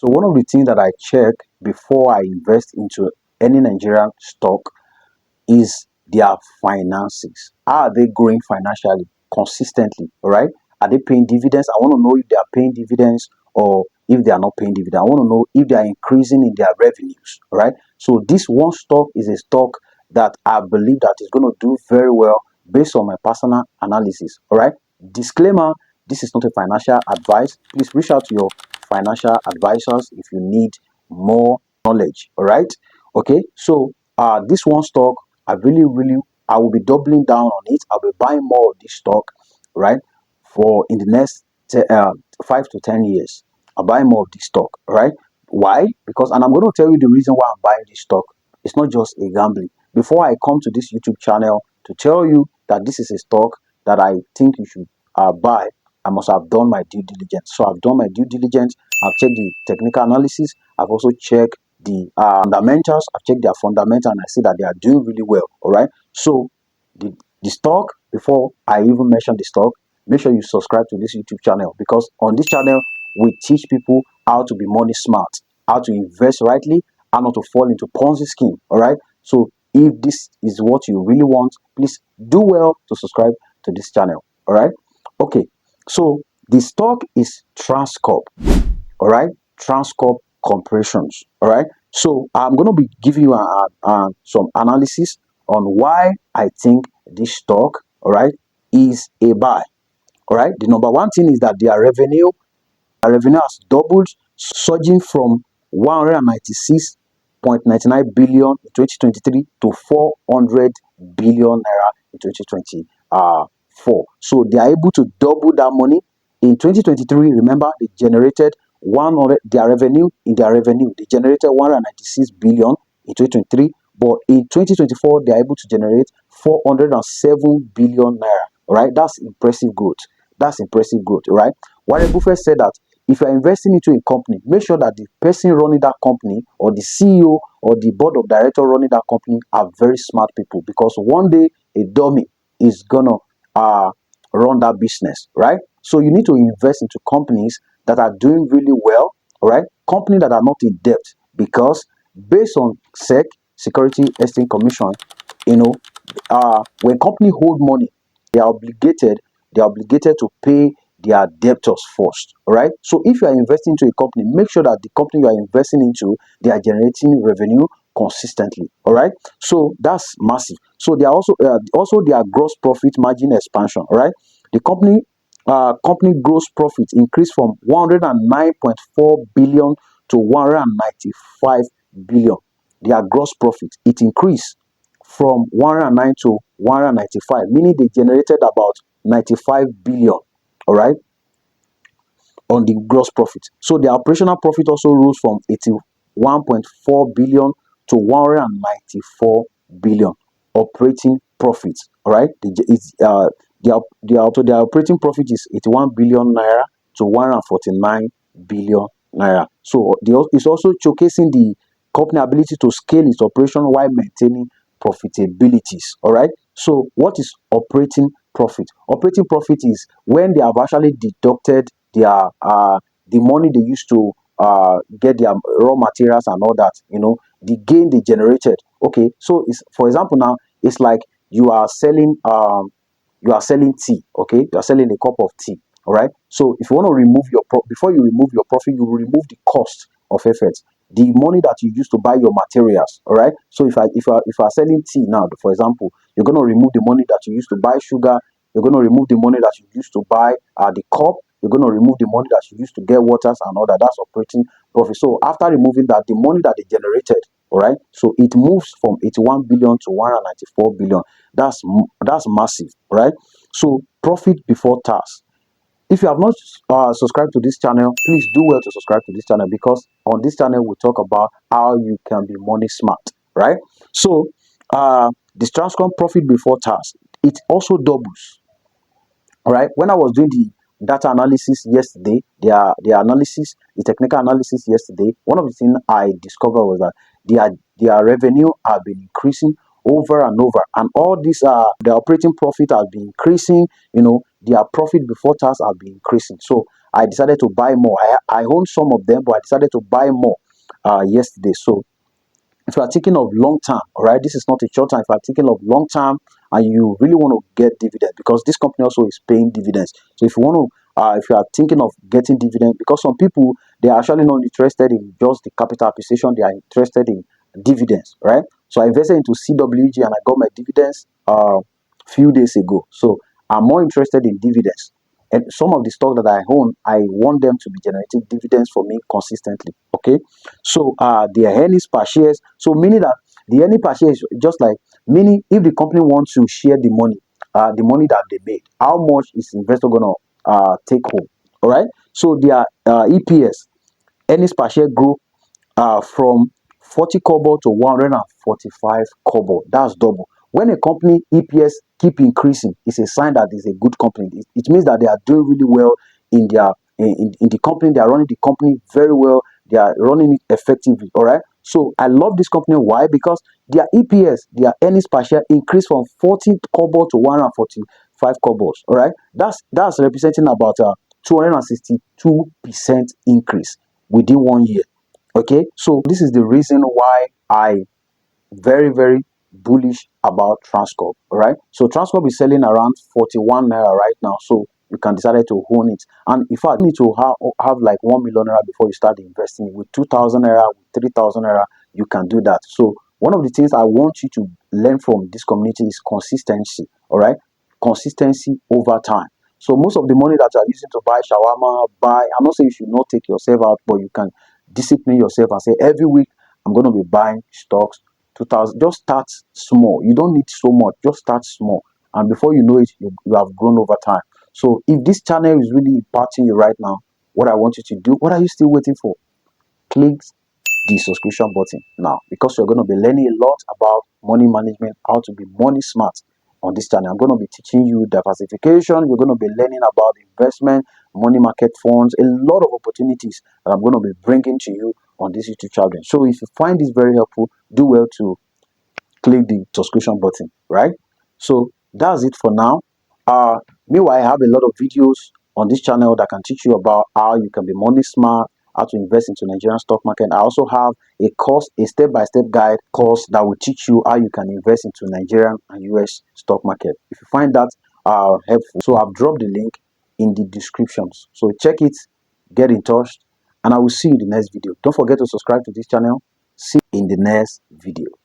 So one of the things that I check before I invest into any Nigerian stock is their finances. How are they growing financially consistently? All right. Are they paying dividends? I want to know if they are paying dividends or if they are not paying dividends. I want to know if they are increasing in their revenues. All right. So this one stock is a stock that I believe that is going to do very well based on my personal analysis. All right. Disclaimer: this is not a financial advice. Please reach out to your financial advisors if you need more knowledge. All right. Okay. So this one stock, I will be doubling down on it. I'll be buying more of this stock, right? For in the next 5 to 10 years. I'll buy more of this stock, right? Why? Because, and I'm going to tell you the reason why I'm buying this stock. It's not just a gambling. Before I come to this YouTube channel to tell you that this is a stock that I think you should buy, I must have done my due diligence. So I've done my due diligence. I've checked the technical analysis. I've also checked the fundamentals. I've checked their fundamentals and I see that they are doing really well. All right. So the stock, before I even mention the stock, make sure you subscribe to this YouTube channel, because on this channel we teach people how to be money smart, how to invest rightly, how not to fall into Ponzi scheme. All right. So if this is what you really want, please do well to subscribe to this channel. All right. Okay. So the stock is Transcorp. All right. Transcorp Corporations. All right. So I'm going to be giving you some analysis on why I think this stock, all right, is a buy. All right. The number one thing is that their revenue has doubled, surging from 196.99 billion in 2023 to 400 billion naira in 2024. So they are able to double that money. In 2023, remember, they generated 100, they generated 196 billion in 2023, but in 2024 they are able to generate 407 billion naira. All right, that's impressive growth. That's impressive growth. Right. Warren Buffett said that if you are investing into a company, make sure that the person running that company, or the CEO or the board of directors running that company, are very smart people, because one day a dummy is gonna run that business, right? So you need to invest into companies that are doing really well, all right? Companies that are not in debt, because based on Security Exchange Commission, you know, when company hold money, they are obligated to pay their debtors first. All right. So if you are investing into a company, make sure that the company you are investing into, they are generating revenue consistently. All right. So that's massive. So they are also their gross profit margin expansion. All right. The company gross profit increased from 109.4 billion to 195 billion. Their gross profit, it increased from 109 to 195, meaning they generated about 95 billion. All right, on the gross profit. So the operational profit also rose from 81.4 billion to 194 billion operating profits. All right, the operating profit is 81 billion naira to 149 billion naira. So it's also showcasing the company ability to scale its operation while maintaining profitabilities. All right. So what is operating profit? Operating profit is when they have actually deducted their the money they used to get their raw materials and all that, the gain they generated. Okay, so it's, for example, now it's like you are selling tea. Okay, you are selling a cup of tea. All right. So if you want to remove before you remove your profit, you will remove the cost of effort, the money that you use to buy your materials. All right. So if I are selling tea now, for example, you're going to remove the money that you used to buy sugar. You're going to remove the money that you used to buy the cup. You're going to remove the money that you used to get waters and all that. That's operating profit. So after removing that, the money that they generated, all right, so it moves from 81 billion to 194 billion. That's massive, right? So profit before tax. If you have not subscribed to this channel, please do well to subscribe to this channel, because on this channel we talk about how you can be money smart, right? So this Transcorp profit before tax, it also doubles. All right. When I was doing the data analysis yesterday, the technical analysis yesterday, one of the things I discovered was that their revenue have been increasing over and over, and all these the operating profit has been increasing. Their profit before tax has been increasing. So I decided to buy more. I own some of them, but I decided to buy more yesterday. So if you are thinking of long term, all right, this is not a short term. If you are thinking of long term and you really want to get dividend, because this company also is paying dividends. So if you want to, if you are thinking of getting dividend, because some people, they are actually not interested in just the capital appreciation, they are interested in dividends, right? So I invested into CWG and I got my dividends few days ago. So I'm more interested in dividends. And some of the stock that I own, I want them to be generating dividends for me consistently. Okay. So their earnings per shares. So meaning that the earning per share is just like, meaning if the company wants to share the money that they made, how much is investor gonna take home? All right. So their EPS, earnings per share, grew from 40 kobo to 145 kobo. That's double. When a company EPS keep increasing, it's a sign that it's a good company. It means that they are doing really well in their in the company. They are running the company very well. They are running it effectively. All right. So I love this company. Why? Because their EPS, their earnings per share, increased from 40 kobo to 145 kobos. All right. That's representing about 262% increase within 1 year. Okay, so this is the reason why I very bullish about Transcorp. All right, so Transcorp is selling around 41 naira right now, so you can decide to own it. And in fact, you need to have like 1 million naira before you start investing. With 2,000 naira, with 3,000 naira, you can do that. So one of the things I want you to learn from this community is consistency. All right, consistency over time. So most of the money that you are using to buy shawarma, I'm not saying you should not take yourself out, but you can discipline yourself and say every week I'm going to be buying stocks 2000. Just start small. You don't need so much. Just start small, and before you know it, you have grown over time. So if this channel is really impacting you right now, what I want you to do, what are you still waiting for? Click the subscription button now, because you're going to be learning a lot about money management, how to be money smart on this channel. I'm going to be teaching you diversification. You're going to be learning about investment, money market funds, a lot of opportunities that I'm going to be bringing to you on this YouTube channel. So if you find this very helpful, do well to click the subscription button, right? So that's it for now. Meanwhile, I have a lot of videos on this channel that can teach you about how you can be money smart, how to invest into Nigerian stock market. I also have a course, a step-by-step guide course that will teach you how you can invest into Nigerian and US stock market. If you find that helpful, so I've dropped the link in the descriptions. So check it, get in touch, and I will see you in the next video. Don't forget to subscribe to this channel. See you in the next video.